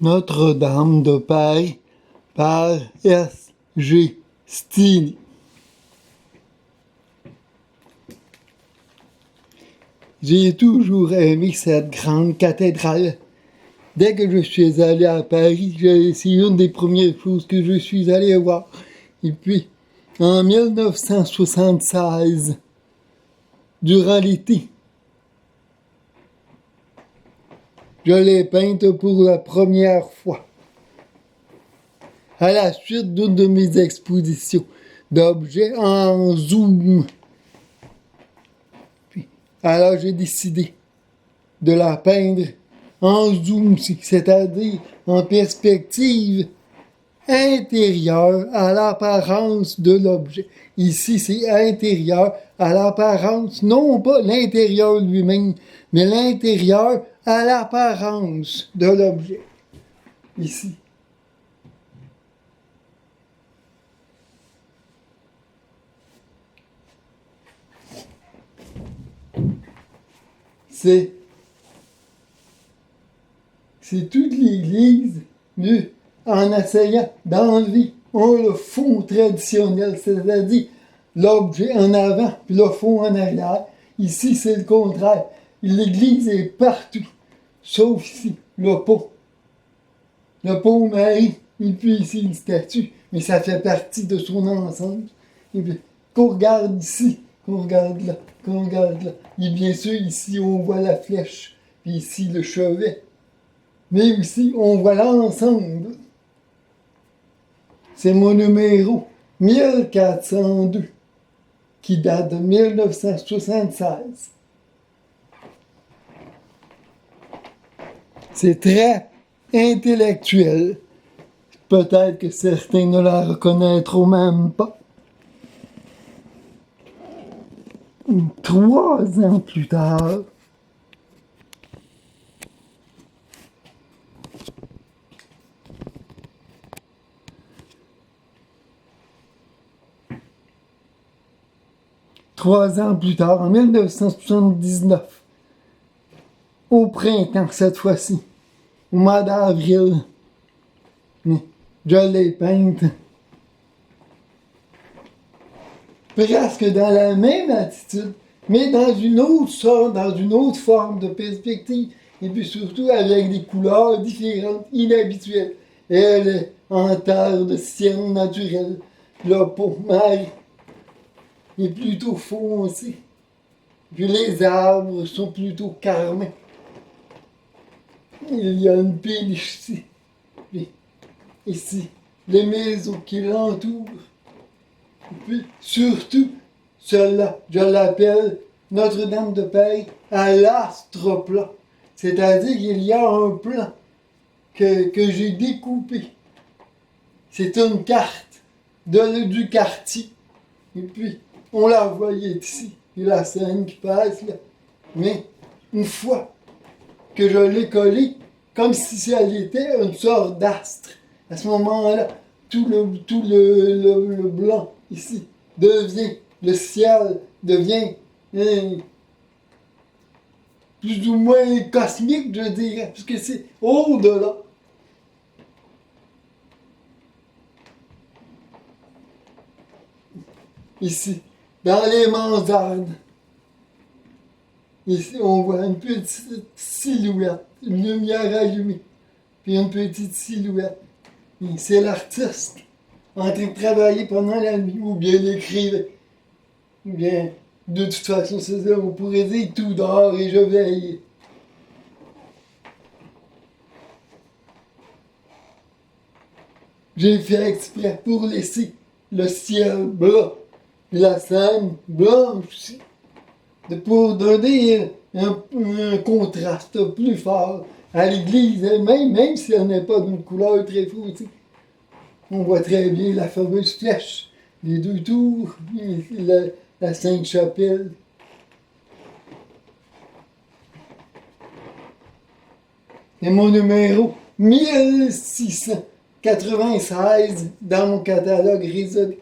Notre-Dame de Paris par S.G. Stini. J'ai toujours aimé cette grande cathédrale. Dès que je suis allé à Paris, c'est une des premières choses que je suis allé voir. Et puis, en 1976, durant l'été, je l'ai peinte pour la première fois. À la suite d'une de mes expositions d'objets en zoom. Alors j'ai décidé de la peindre en zoom, c'est-à-dire en perspective intérieure à l'apparence de l'objet. Ici, c'est intérieur à l'apparence, non pas l'intérieur lui-même, mais l'intérieur à l'apparence de l'objet. Ici. C'est toute l'Église, en essayant d'enlever le fond traditionnel, c'est-à-dire l'objet en avant puis le fond en arrière. Ici, c'est le contraire. L'Église est partout, sauf ici, le pont. Le pont Marie, et puis ici, une statue, mais ça fait partie de son ensemble. Et puis, qu'on regarde ici, qu'on regarde là, qu'on regarde là. Et bien sûr, ici, on voit la flèche, puis ici, le chevet. Mais aussi, on voit l'ensemble. C'est mon numéro 1402, qui date de 1976. C'est très intellectuel. Peut-être que certains ne la reconnaîtront même pas. 3 ans plus tard, en 1979, au printemps cette fois-ci, au mois d'avril, je l'ai peinte presque dans la même attitude, mais dans une autre sorte, dans une autre forme de perspective, et puis surtout avec des couleurs différentes, inhabituelles. Elle est en terre de sienne naturelle. Le pont Marie est plutôt foncé. Puis les arbres sont plutôt carmins. Il y a une péniche ici. Puis ici, les maisons qui l'entourent. Et puis surtout, celle-là, je l'appelle Notre-Dame de Paris à l'astroplan. C'est-à-dire qu'il y a un plan que j'ai découpé. C'est une carte du quartier. Et puis, on la voyait ici. Et la scène qui passe là. Mais une fois que je l'ai collée, comme si elle était une sorte d'astre. À ce moment-là, tout le blanc ici devient, le ciel devient plus ou moins cosmique, je dirais, parce que c'est au-delà. Ici, dans les mansardes, ici, on voit une petite silhouette, une lumière allumée, puis une petite silhouette. Et c'est l'artiste en train de travailler pendant la nuit, ou bien l'écrivain. Ou bien, de toute façon, c'est ça, on pourrait dire tout dort et je veille. J'ai fait exprès pour laisser le ciel blanc et la scène blanche aussi. Pour donner un contraste plus fort à l'église elle-même, même si elle n'est pas d'une couleur très foncée. On voit très bien la fameuse flèche, les 2 tours, la Sainte-Chapelle. C'est mon numéro 1696 dans mon catalogue résolu.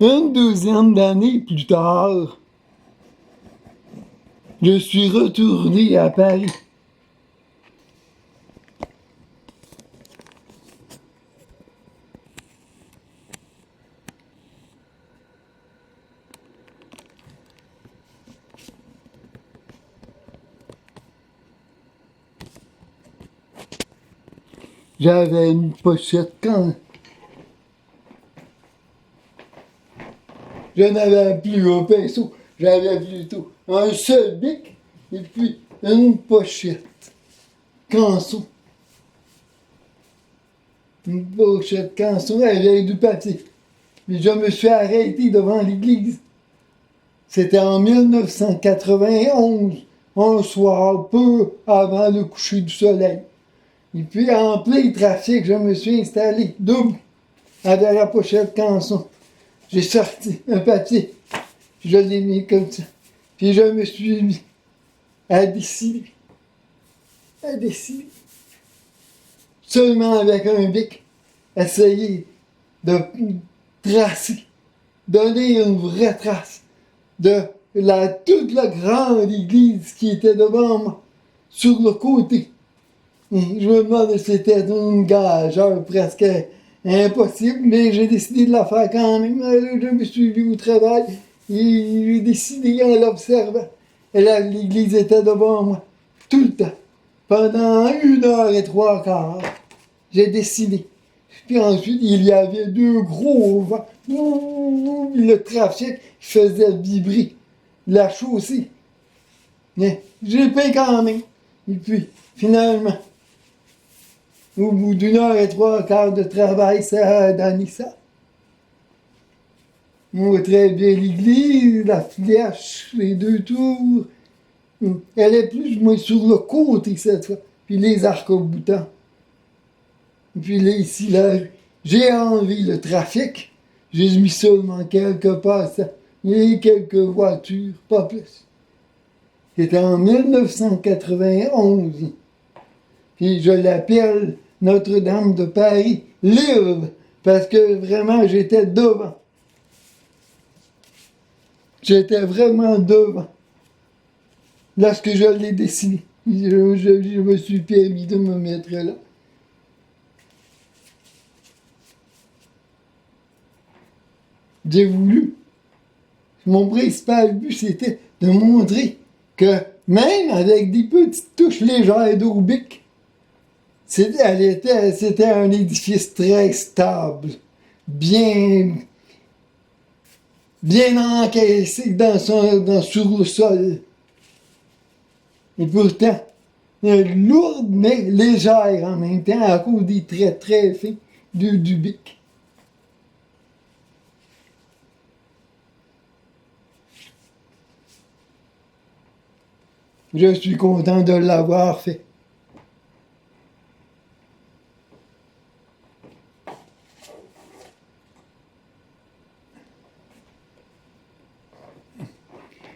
Une douzaine d'années plus tard, je suis retourné à Paris. J'avais une pochette quand je n'avais plus un pinceau, j'avais plutôt un seul bic et puis une pochette canson. Une pochette canson avec du papier. Puis je me suis arrêté devant l'église. C'était en 1991, un soir, peu avant le coucher du soleil. Et puis, en plein trafic, je me suis installé debout, avec la pochette canson. J'ai sorti un papier, puis je l'ai mis comme ça. Puis je me suis mis à dessiner. À dessiner. Seulement avec un bic, essayer de tracer, donner une vraie trace de toute la grande église qui était devant moi, sur le côté. Et je me demande si c'était une gageure presque impossible, mais j'ai décidé de la faire quand même. Alors, je me suis vu au travail et j'ai décidé en l'observant. Et là, l'église était devant moi, tout le temps. Pendant 1 heure et 3 quarts, j'ai dessiné. Puis ensuite, il y avait 2 gros vents. Le trafic faisait vibrer la chaussée. Mais j'ai payé quand même. Et puis, finalement, au bout d'1 heure et 3 quarts de travail, ça a donné ça. On voit très bien l'église, la flèche, les 2 tours. Elle est plus ou moins sur le côté cette fois. Puis les arcs-boutants. Puis là, ici, là, j'ai enlevé le trafic. J'ai mis seulement quelques passants et quelques voitures, pas plus. C'était en 1991. Puis je l'appelle Notre-Dame de Paris live, parce que vraiment, j'étais devant. J'étais vraiment devant. Lorsque je l'ai dessiné, je me suis permis de me mettre là. J'ai voulu. Mon principal but, c'était de montrer que même avec des petites touches légères d'Urbic, c'était un édifice très stable, bien encaissé sur le sol. Et pourtant, lourde mais légère en même temps à cause des traits très fins du bic. Je suis content de l'avoir fait.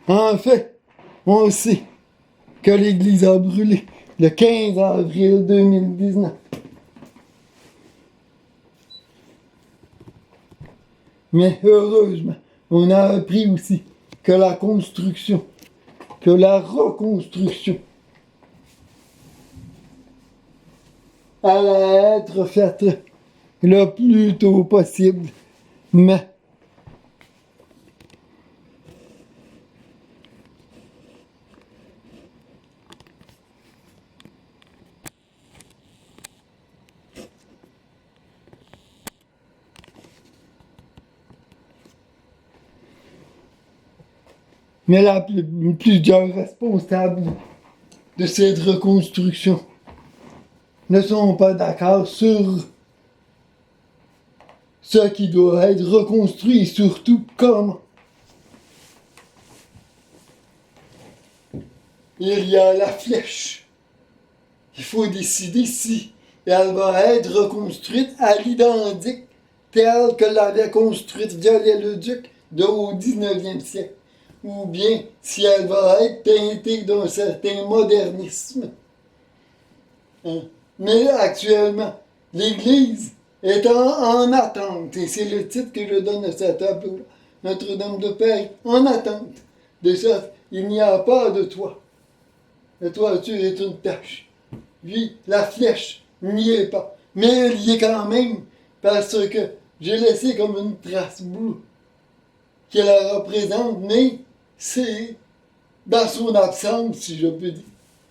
En fait, on sait que l'église a brûlé le 15 avril 2019. Mais heureusement, on a appris aussi que la reconstruction allait être faite le plus tôt possible. Mais plusieurs responsables de cette reconstruction ne sont pas d'accord sur ce qui doit être reconstruit et surtout comment. Il y a la flèche. Il faut décider si elle va être reconstruite à l'identique telle que l'avait construite Viollet-le-Duc au 19e siècle. Ou bien si elle va être teintée d'un certain modernisme. Mais là, actuellement, l'Église est en attente, et c'est le titre que je donne à cet tableau. Notre-Dame de Paris, en attente. De sorte, il n'y a pas de toit. La toiture est une tâche. Puis, la flèche n'y est pas. Mais elle y est quand même, parce que j'ai laissé comme une trace bleue qui la représente, mais c'est dans son absence, si je peux dire.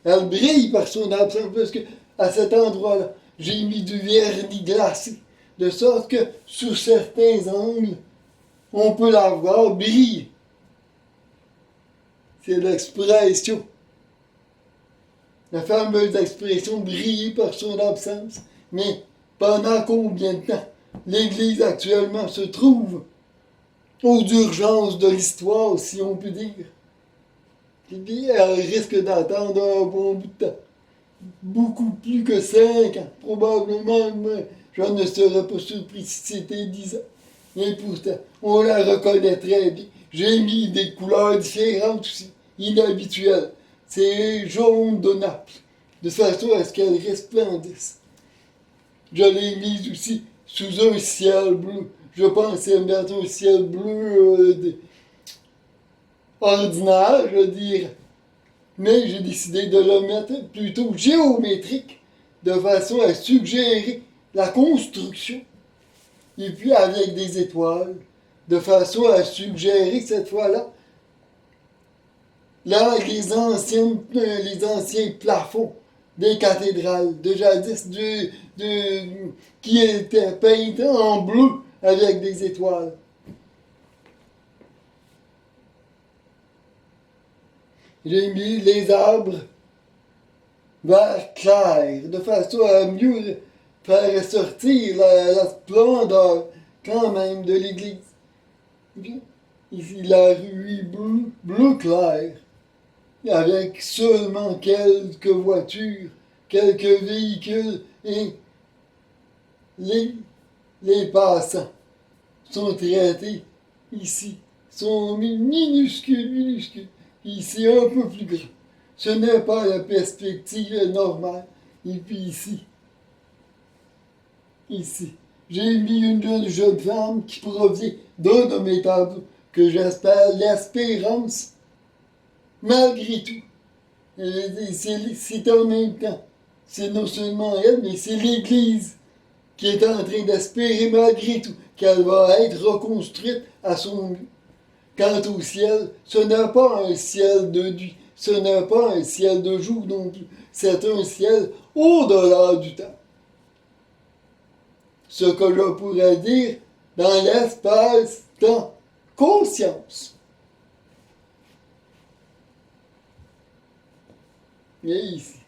Elle brille par son absence, parce que à cet endroit-là, j'ai mis du vernis glacé, de sorte que sous certains angles, on peut la voir briller. C'est l'expression, la fameuse expression briller par son absence. Mais pendant combien de temps l'Église actuellement se trouve aux urgences de l'histoire, si on peut dire? Et puis, elle risque d'attendre un bon bout de temps. Beaucoup plus que 5 ans. Probablement, moi, je ne serais pas surpris si c'était 10 ans. Et pourtant, on la reconnaît très bien. J'ai mis des couleurs différentes aussi, inhabituelles. C'est jaune de Naples, de façon à ce qu'elle resplendisse. Je l'ai mise aussi sous un ciel bleu. Je pensais mettre un ciel bleu ordinaire, je dirais. Mais j'ai décidé de le mettre plutôt géométrique, de façon à suggérer la construction. Et puis avec des étoiles, de façon à suggérer cette fois-là, là, les anciens plafonds des cathédrales de jadis qui étaient peintes en bleu avec des étoiles. J'ai mis les arbres vert clair, de façon à mieux faire ressortir la splendeur quand même de l'église. Ici, la rue est bleu clair, avec seulement quelques voitures, quelques véhicules et les passants sont traités ici, sont minuscules. Ici, un peu plus grand. Ce n'est pas la perspective normale. Et puis ici, j'ai mis une jeune femme qui provient d'un de mes tableaux, que j'espère l'espérance, malgré tout. C'est en même temps, c'est non seulement elle, mais c'est l'Église qui est en train d'espérer malgré tout qu'elle va être reconstruite à son mieux. Quant au ciel, ce n'est pas un ciel de nuit, ce n'est pas un ciel de jour non plus, c'est un ciel au-delà du temps. Ce que je pourrais dire dans l'espace-temps, conscience. Et ici,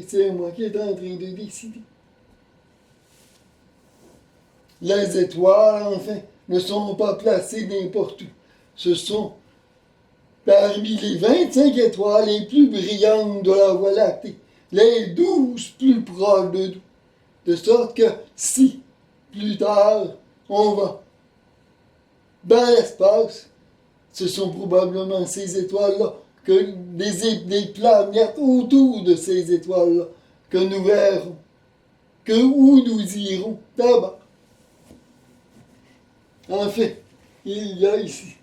c'est moi qui est en train de décider. Les étoiles, enfin, ne sont pas placées n'importe où. Ce sont parmi les 25 étoiles les plus brillantes de la Voie lactée, les 12 plus proches de nous. De sorte que si, plus tard, on va dans l'espace, ce sont probablement ces étoiles-là, que des planètes autour de ces étoiles-là, que nous verrons, où nous irons d'abord. En fait, il y a ici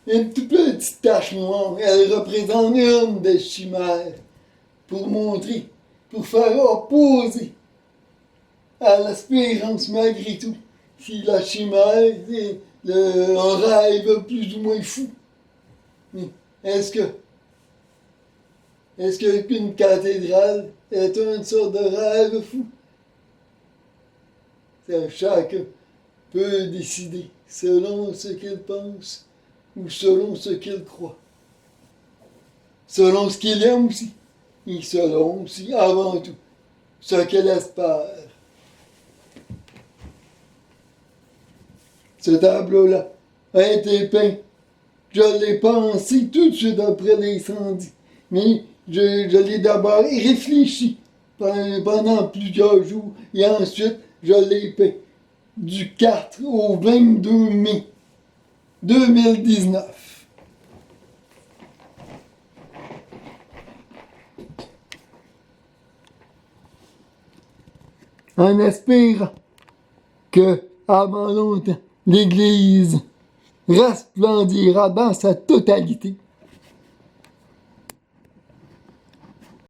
une toute petite tache noire. Elle représente une des chimères pour montrer, pour faire opposer à l'espérance malgré tout. Si la chimère est un rêve plus ou moins fou. Mais est-ce qu'une cathédrale est une sorte de rêve fou? Chacun peut décider selon ce qu'il pense ou selon ce qu'il croit. Selon ce qu'il aime aussi. Et selon aussi, avant tout, ce qu'il espère. Ce tableau-là a été peint. Je l'ai pensé tout de suite après l'incendie. Mais je l'ai d'abord réfléchi pendant plusieurs jours. Et ensuite, je l'ai peint du 4 au 22 mai 2019. En espérant que, avant longtemps, l'Église resplendira dans sa totalité.